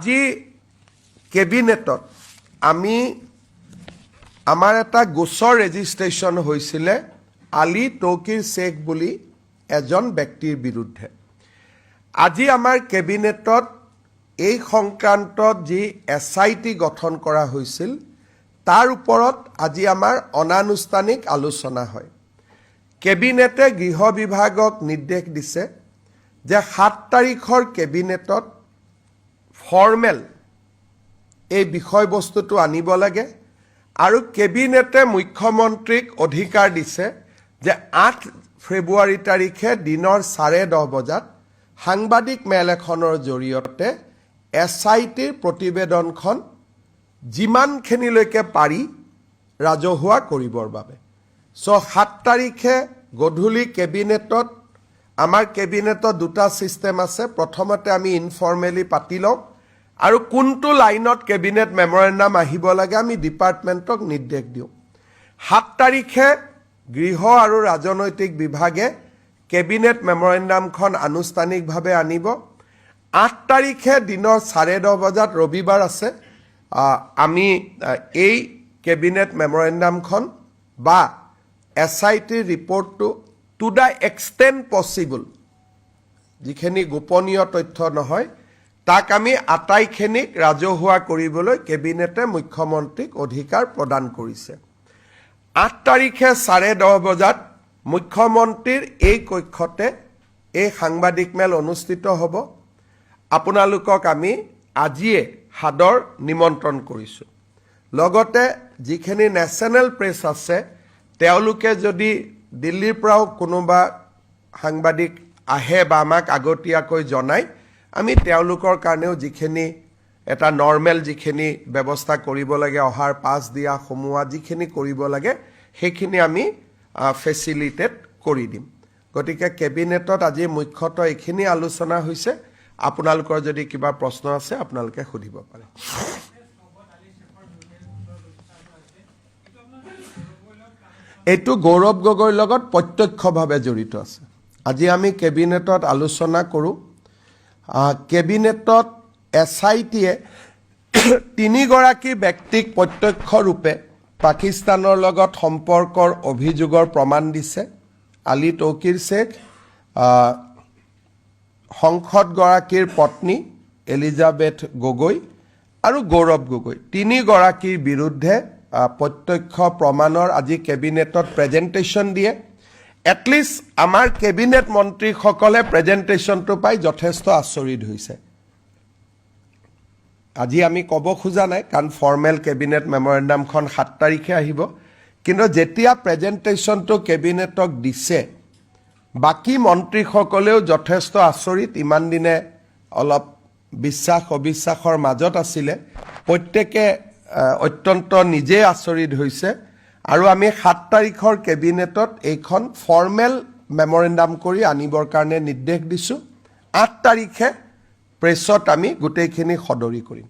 আজি কেবিনেটত আমি আমাৰ এটা গোচৰ ৰেজিষ্ট্ৰেশ্যন হৈছিলে আলী তৌকিৰ শেখ বুলি এজন ব্যক্তিৰ বিৰুদ্ধে। আজি আমাৰ কেবিনেটত এই সংক্ৰান্তত যি SIT গঠন কৰা হৈছিল তাৰ ওপৰত আজি আমাৰ অনানুষ্ঠানিক আলোচনা হয়। কেবিনেটে গৃহ বিভাগক নিৰ্দেশ দিছে যে 7 তাৰিখৰ কেবিনেটত ফৰ্মেল এই বিষয়বস্তুটো আনিব লাগে আৰু কেবিনেটে মুখ্যমন্ত্ৰীক অধিকাৰ দিছে যে 8 ফেব্ৰুৱাৰী তাৰিখে দিনৰ 10:30 বজাত সাংবাদিক মেল এখনৰ জৰিয়তে SITৰ প্ৰতিবেদনখন যিমানখিনিলৈকে পাৰি ৰাজহুৱা কৰিবৰ বাবে। 7 তাৰিখে গধূলি কেবিনেটত আমাৰ কেবিনেটত দুটা সিস্টেম আছে। প্ৰথমতে আমি ইনফৰ্মেলি পাতি লওঁ আৰু কোনটো লাইনত কেবিনেট মেমৰেণ্ডাম আহিব লাগে আমি ডিপাৰ্টমেণ্টক নিৰ্দেশ দিওঁ। 7 তাৰিখে গৃহ আৰু ৰাজনৈতিক বিভাগে কেবিনেট মেমৰেণ্ডামখন আনুষ্ঠানিকভাৱে আনিব। 8 তাৰিখে দিনৰ 10:30 বজাত ৰবিবাৰ আছে আমি এই কেবিনেট মেমৰেণ্ডামখন বা SITৰ ৰিপৰ্টটো টু দ্য এক্সটেণ্ট পচিবল যিখিনি গোপনীয় তথ্য নহয় তাক আমি আটাইখিনিক ৰাজহুৱা কৰিবলৈ কেবিনেটে মুখ্যমন্ত্ৰীক অধিকাৰ প্ৰদান কৰিছে। 8 তাৰিখে 10:30 বজাত মুখ্যমন্ত্ৰীৰ এই কক্ষতে এই সাংবাদিক মেল অনুষ্ঠিত হ'ব। আপোনালোকক আমি আজিয়ে সাদৰ নিমন্ত্ৰণ কৰিছোঁ। লগতে যিখিনি নেশ্যনেল প্ৰেছ আছে তেওঁলোকে যদি দিল্লীৰ পৰাও কোনোবা সাংবাদিক আহে বা আমাক আগতীয়াকৈ জনায় আমি তেওঁলোকৰ কাৰণেও যিখিনি এটা নৰ্মেল যিখিনি ব্যৱস্থা কৰিব লাগে অহাৰ পাছ দিয়া সোমোৱা যিখিনি কৰিব লাগে সেইখিনি আমি ফেচিলিটেট কৰি দিম। গতিকে কেবিনেটত আজি মুখ্যতঃ এইখিনি আলোচনা হৈছে। আপোনালোকৰ যদি কিবা প্ৰশ্ন আছে আপোনালোকে সুধিব পাৰে। এইটো গৌৰৱ গগৈৰ লগত প্ৰত্যক্ষভাৱে জড়িত আছে। আজি আমি কেবিনেটত আলোচনা কৰোঁ। কেবিনেটত SITয়ে 3 গৰাকী ব্যক্তিক প্ৰত্যক্ষ ৰূপে পাকিস্তানৰ লগত সম্পৰ্কৰ অভিযোগৰ প্ৰমাণ দিছে। আলী তৌকিৰ শেখ, সংসদগৰাকীৰ পত্নী এলিজাবেথ গগৈ আৰু গৌৰৱ গগৈ 3 গৰাকীৰ বিৰুদ্ধে প্ৰত্যক্ষ প্ৰমাণৰ আজি কেবিনেটত প্ৰেজেণ্টেশ্যন দিয়ে। এটলিষ্ট আমাৰ কেবিনেট মন্ত্ৰীসকলে প্ৰেজেণ্টেশ্যনটো পাই যথেষ্ট আচৰিত হৈছে। আজি আমি ক'ব খোজা নাই কাৰণ ফৰ্মেল কেবিনেট মেমৰেণ্ডামখন 7 তাৰিখে আহিব, কিন্তু যেতিয়া প্ৰেজেণ্টেশ্যনটো কেবিনেটক দিছে বাকী মন্ত্ৰীসকলেও যথেষ্ট আচৰিত। ইমান দিনে অলপ বিশ্বাস অবিশ্বাসৰ মাজত আছিলে, প্ৰত্যেকে অত্যন্ত নিজে আচৰিত হৈছে। আৰু আমি 7 তাৰিখৰ কেবিনেটত এইখন ফৰ্মেল মেমৰেণ্ডাম কৰি আনিবৰ কাৰণে নিৰ্দেশ দিছোঁ। 8 তাৰিখে প্ৰেছত আমি গোটেইখিনি সদৰি কৰিম।